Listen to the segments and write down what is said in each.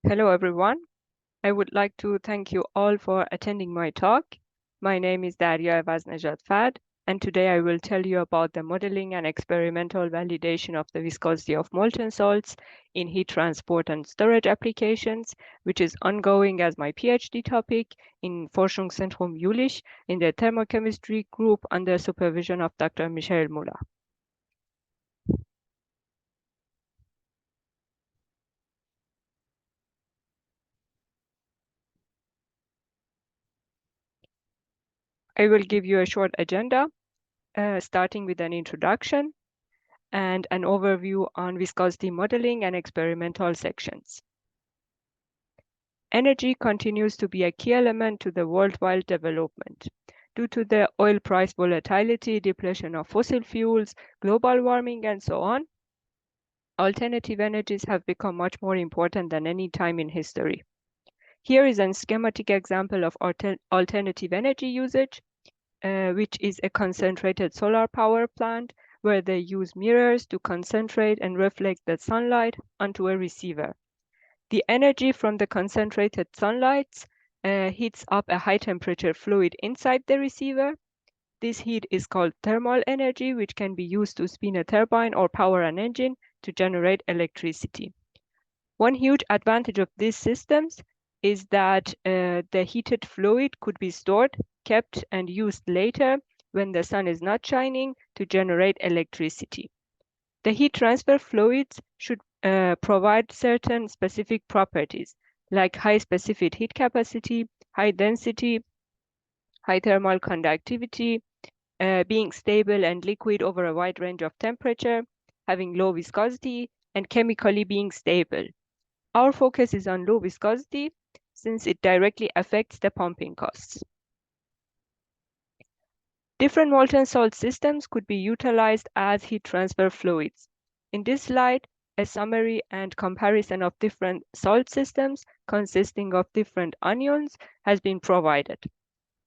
Hello, everyone. I would like to thank you all for attending my talk. My name is Darya E, and today I will tell you about the modeling and experimental validation of the viscosity of molten salts in heat transport and storage applications, which is ongoing as my PhD topic in Forschungszentrum Jülich in the thermochemistry group under supervision of Dr. Michael Müller. I will give you a short agenda, starting with an introduction and an overview on viscosity modeling and experimental sections. Energy continues to be a key element to the worldwide development. Due to the oil price volatility, depletion of fossil fuels, global warming, and so on, alternative energies have become much more important than any time in history. Here is a schematic example of alternative energy usage, which is a concentrated solar power plant where they use mirrors to concentrate and reflect the sunlight onto a receiver. The energy from the concentrated sunlight heats up a high temperature fluid inside the receiver. This heat is called thermal energy, which can be used to spin a turbine or power an engine to generate electricity. One huge advantage of these systems is that the heated fluid could be stored, kept, and used later when the sun is not shining to generate electricity. The heat transfer fluids should provide certain specific properties, like high specific heat capacity, high density, high thermal conductivity, being stable and liquid over a wide range of temperature, having low viscosity, and chemically being stable. Our focus is on low viscosity since it directly affects the pumping costs. Different molten salt systems could be utilized as heat transfer fluids. In this slide, a summary and comparison of different salt systems consisting of different anions has been provided.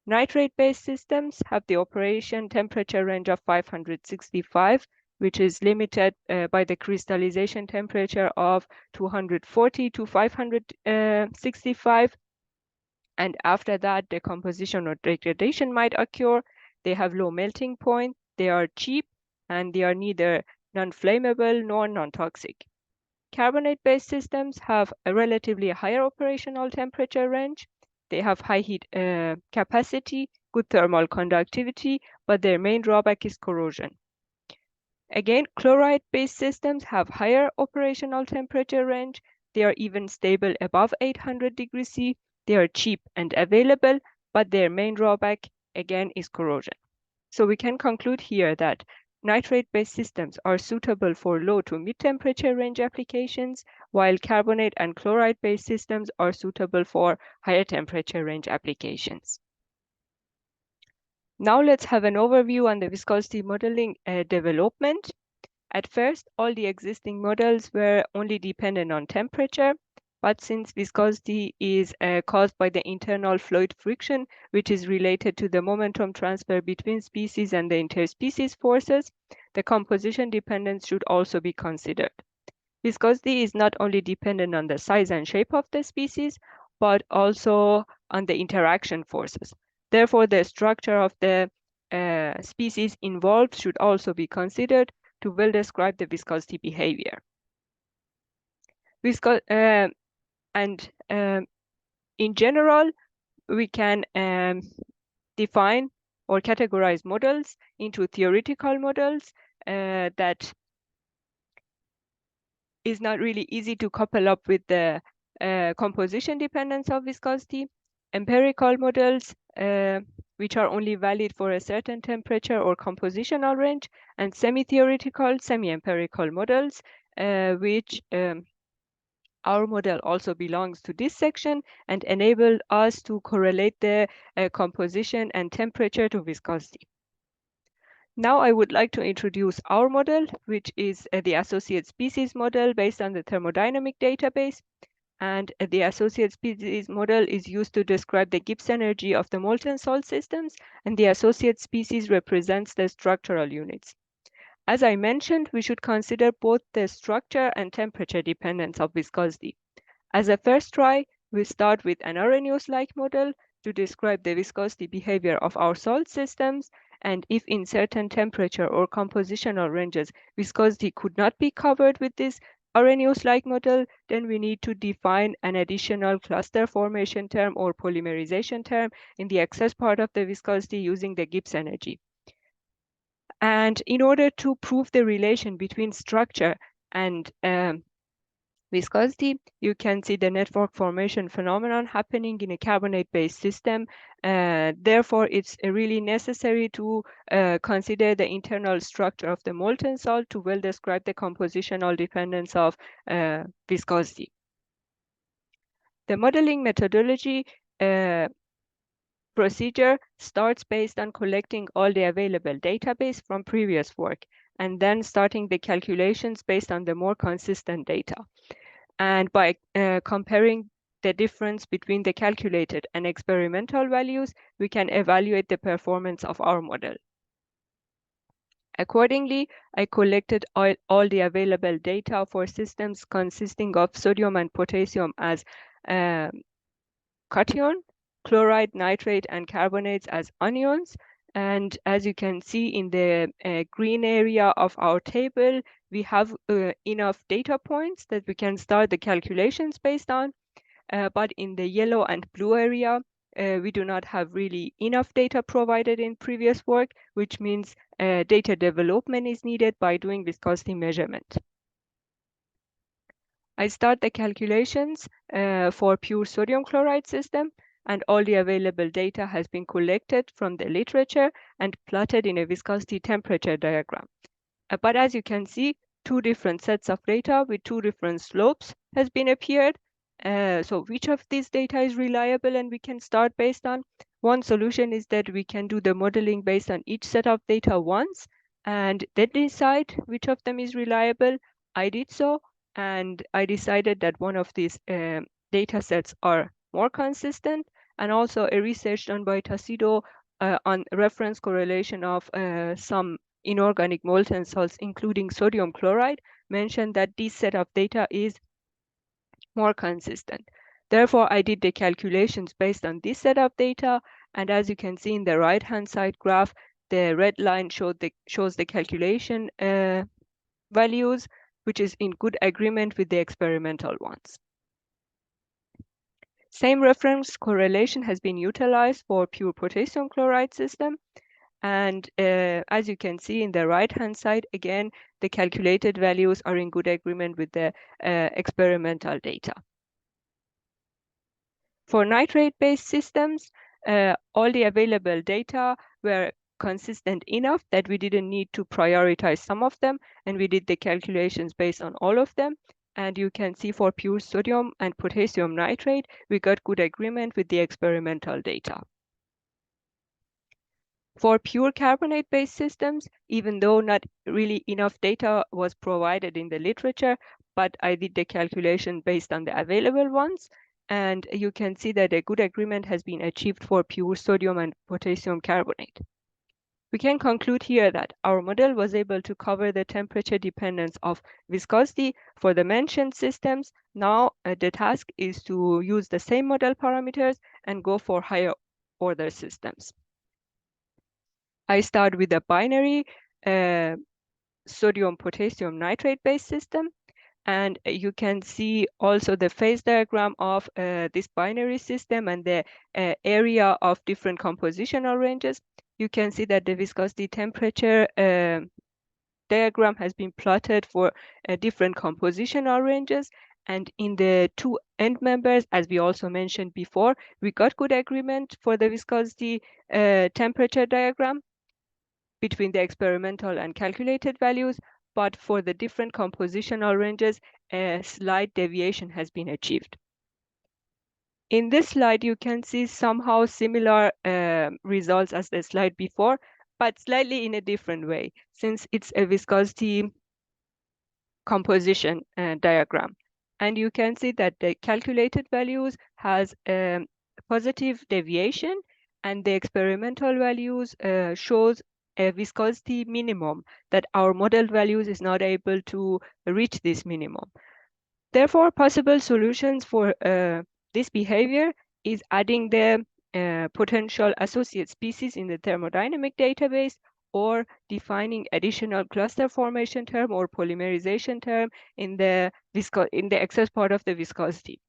Nitrate-based systems have the operation temperature range of 565, which is limited by the crystallization temperature of 240 to 565. And after that, decomposition or degradation might occur. They have low melting point, they are cheap, and they are neither non-flammable nor non-toxic. Carbonate-based systems have a relatively higher operational temperature range. They have high heat capacity, good thermal conductivity, but their main drawback is corrosion. Again, chloride-based systems have higher operational temperature range. They are even stable above 800 degrees C. They are cheap and available, but their main drawback, again, is corrosion. So we can conclude here that nitrate-based systems are suitable for low to mid-temperature range applications, while carbonate and chloride-based systems are suitable for higher temperature range applications. Now let's have an overview on the viscosity modeling development. At first, all the existing models were only dependent on temperature, but since viscosity is caused by the internal fluid friction, which is related to the momentum transfer between species and the interspecies forces, the composition dependence should also be considered. Viscosity is not only dependent on the size and shape of the species, but also on the interaction forces. Therefore, the structure of the species involved should also be considered to well describe the viscosity behavior. In general, we can define or categorize models into theoretical models that is not really easy to couple up with the composition dependence of viscosity. Empirical models, which are only valid for a certain temperature or compositional range, and semi-theoretical, semi-empirical models, which our model also belongs to this section and enable us to correlate the composition and temperature to viscosity. Now I would like to introduce our model, which is the associate species model based on the thermodynamic database. And the associate species model is used to describe the Gibbs energy of the molten salt systems, and the associate species represents the structural units. As I mentioned, we should consider both the structure and temperature dependence of viscosity. As a first try, we start with an Arrhenius-like model to describe the viscosity behavior of our salt systems, and if in certain temperature or compositional ranges viscosity could not be covered with this Arrhenius-like model, then we need to define an additional cluster formation term or polymerization term in the excess part of the viscosity using the Gibbs energy. And in order to prove the relation between structure and viscosity, you can see the network formation phenomenon happening in a carbonate-based system. Therefore, it's really necessary to consider the internal structure of the molten salt to well describe the compositional dependence of viscosity. The modeling methodology procedure starts based on collecting all the available database from previous work and then starting the calculations based on the more consistent data. And by comparing the difference between the calculated and experimental values, we can evaluate the performance of our model. Accordingly, I collected all the available data for systems consisting of sodium and potassium as cation, chloride, nitrate, and carbonates as anions. And as you can see in the green area of our table, we have enough data points that we can start the calculations based on. But in the yellow and blue area, we do not have really enough data provided in previous work, which means data development is needed by doing viscosity measurement. I start the calculations for pure sodium chloride system, and all the available data has been collected from the literature and plotted in a viscosity temperature diagram. But as you can see, two different sets of data with two different slopes has been appeared. So which of these data is reliable and we can start based on? One solution is that we can do the modeling based on each set of data once and then decide which of them is reliable. I did so, and I decided that one of these data sets are more consistent, and also a research done by Tacido on reference correlation of some inorganic molten salts, including sodium chloride, mentioned that this set of data is more consistent. Therefore, I did the calculations based on this set of data, and as you can see in the right-hand side graph, the red line shows the calculation values, which is in good agreement with the experimental ones. Same reference correlation has been utilized for pure potassium chloride system. And as you can see in the right-hand side, again, the calculated values are in good agreement with the experimental data. For nitrate-based systems, all the available data were consistent enough that we didn't need to prioritize some of them, and we did the calculations based on all of them. And you can see for pure sodium and potassium nitrate, we got good agreement with the experimental data. For pure carbonate-based systems, even though not really enough data was provided in the literature, but I did the calculation based on the available ones, and you can see that a good agreement has been achieved for pure sodium and potassium carbonate. We can conclude here that our model was able to cover the temperature dependence of viscosity for the mentioned systems. Now the task is to use the same model parameters and go for higher order systems. I start with a binary sodium-potassium nitrate-based system. And you can see also the phase diagram of this binary system and the area of different compositional ranges. You can see that the viscosity temperature diagram has been plotted for different compositional ranges. And in the two end members, as we also mentioned before, we got good agreement for the viscosity temperature diagram between the experimental and calculated values, but for the different compositional ranges, a slight deviation has been achieved. In this slide, you can see somehow similar results as the slide before, but slightly in a different way, since it's a viscosity composition diagram. And you can see that the calculated values has a positive deviation, and the experimental values shows a viscosity minimum that our model values is not able to reach this minimum. Therefore, possible solutions for this behavior is adding the potential associate species in the thermodynamic database, or defining additional cluster formation term or polymerization term in the excess part of the viscosity.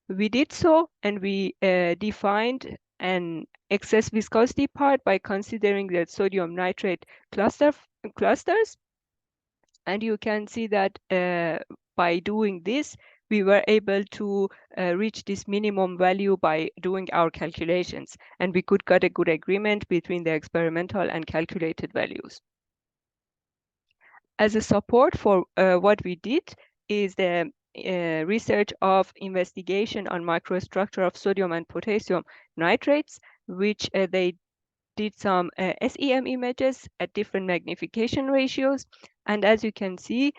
We did so, and we defined an excess viscosity part by considering the sodium nitrate clusters. And you can see that by doing this, we were able to reach this minimum value by doing our calculations, and we could get a good agreement between the experimental and calculated values. As a support for what we did is the research of investigation on microstructure of sodium and potassium nitrates, which they did some SEM images at different magnification ratios. And as you can see,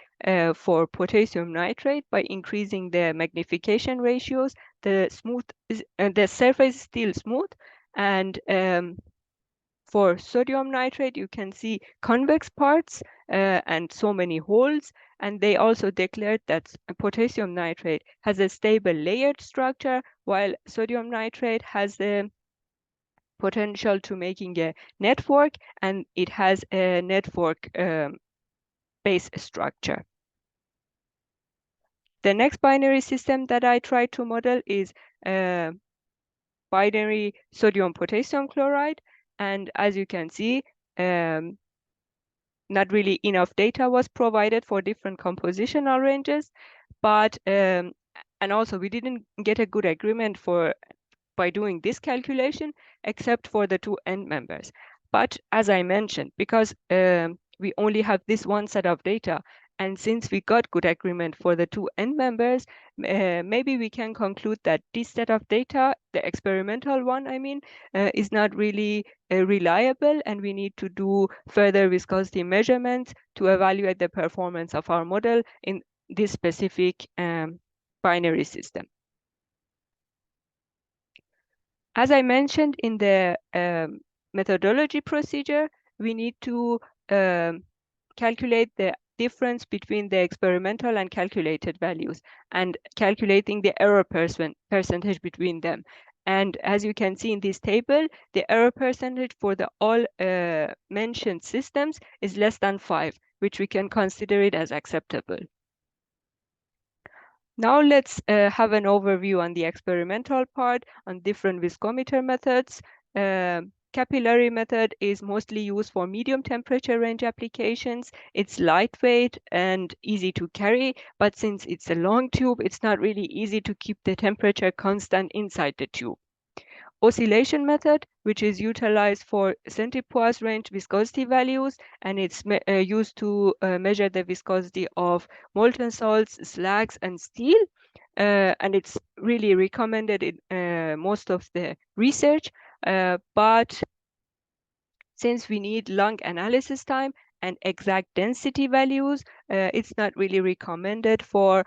for potassium nitrate, by increasing the magnification ratios, the surface is still smooth. And for sodium nitrate, you can see convex parts and so many holes. And they also declared that potassium nitrate has a stable layered structure, while sodium nitrate has the potential to making a network, and it has a network base structure. The next binary system that I try to model is binary sodium potassium chloride. And as you can see, not really enough data was provided for different compositional ranges, but and also we didn't get a good agreement by doing this calculation, except for the two end members. But as I mentioned, because we only have this one set of data, and since we got good agreement for the two end members, maybe we can conclude that this set of data, the experimental one, I mean, is not really reliable, and we need to do further viscosity measurements to evaluate the performance of our model in this specific binary system. As I mentioned in the methodology procedure, we need to calculate the difference between the experimental and calculated values, and calculating the error percentage between them. And as you can see in this table, the error percentage for the all mentioned systems is less than 5, which we can consider it as acceptable. Now let's have an overview on the experimental part on different viscometer methods. Capillary method is mostly used for medium temperature range applications. It's lightweight and easy to carry, but since it's a long tube, it's not really easy to keep the temperature constant inside the tube. Oscillation method, which is utilized for centipoise range viscosity values, and it's used to measure the viscosity of molten salts, slags, and steel. And it's really recommended in most of the research, but since we need long analysis time and exact density values, it's not really recommended for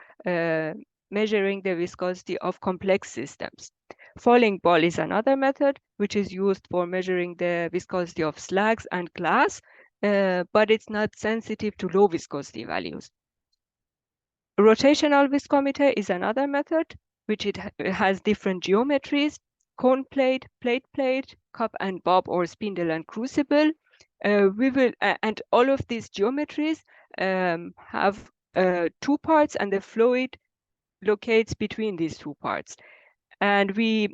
measuring the viscosity of complex systems. Falling ball is another method which is used for measuring the viscosity of slags and glass, but it's not sensitive to low viscosity values. Rotational viscometer is another method which it has different geometries: cone plate, plate, cup and bob, or spindle and crucible. And all of these geometries have two parts, and the fluid locates between these two parts. And we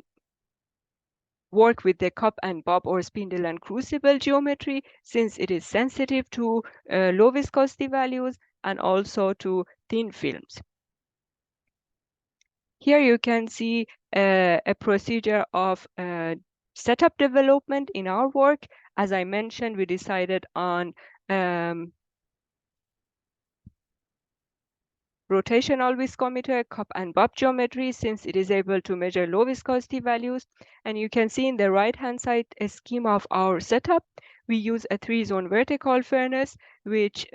work with the cup and bob or spindle and crucible geometry, since it is sensitive to low viscosity values and also to thin films. Here you can see a procedure of setup development in our work. As I mentioned, we decided on rotational viscometer, cup and bob geometry, since it is able to measure low viscosity values. And you can see in the right-hand side a schema of our setup. We use a 3-zone vertical furnace, which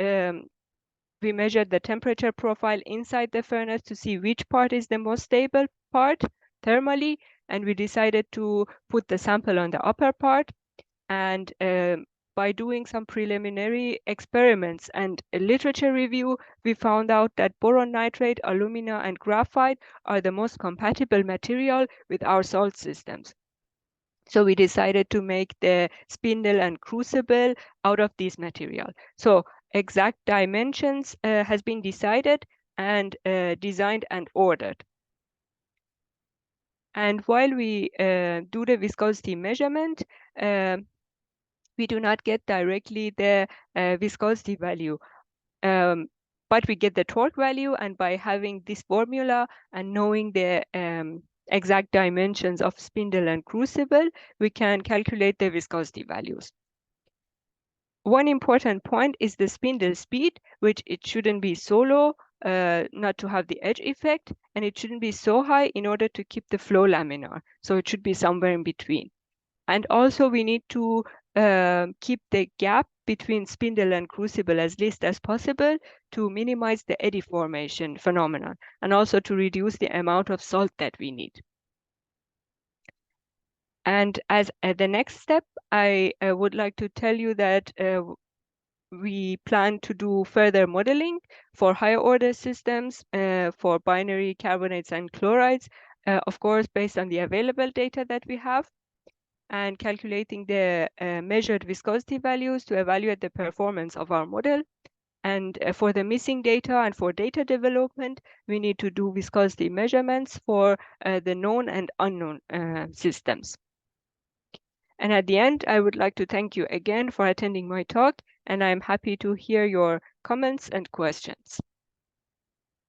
we measured the temperature profile inside the furnace to see which part is the most stable part thermally, and we decided to put the sample on the upper part. And by doing some preliminary experiments and a literature review, we found out that boron nitrate, alumina, and graphite are the most compatible material with our salt systems. So we decided to make the spindle and crucible out of this material. So exact dimensions has been decided and designed and ordered. And while we do the viscosity measurement, we do not get directly the viscosity value, but we get the torque value. And by having this formula and knowing the exact dimensions of spindle and crucible, we can calculate the viscosity values. One important point is the spindle speed, which it shouldn't be so low, not to have the edge effect, and it shouldn't be so high in order to keep the flow laminar. So it should be somewhere in between. And also we need to keep the gap between spindle and crucible as least as possible to minimize the eddy formation phenomenon, and also to reduce the amount of salt that we need. And as the next step, I would like to tell you that we plan to do further modeling for higher order systems for binary carbonates and chlorides, of course, based on the available data that we have, and calculating the measured viscosity values to evaluate the performance of our model. And for the missing data and for data development, we need to do viscosity measurements for the known and unknown systems. And at the end, I would like to thank you again for attending my talk, and I'm happy to hear your comments and questions.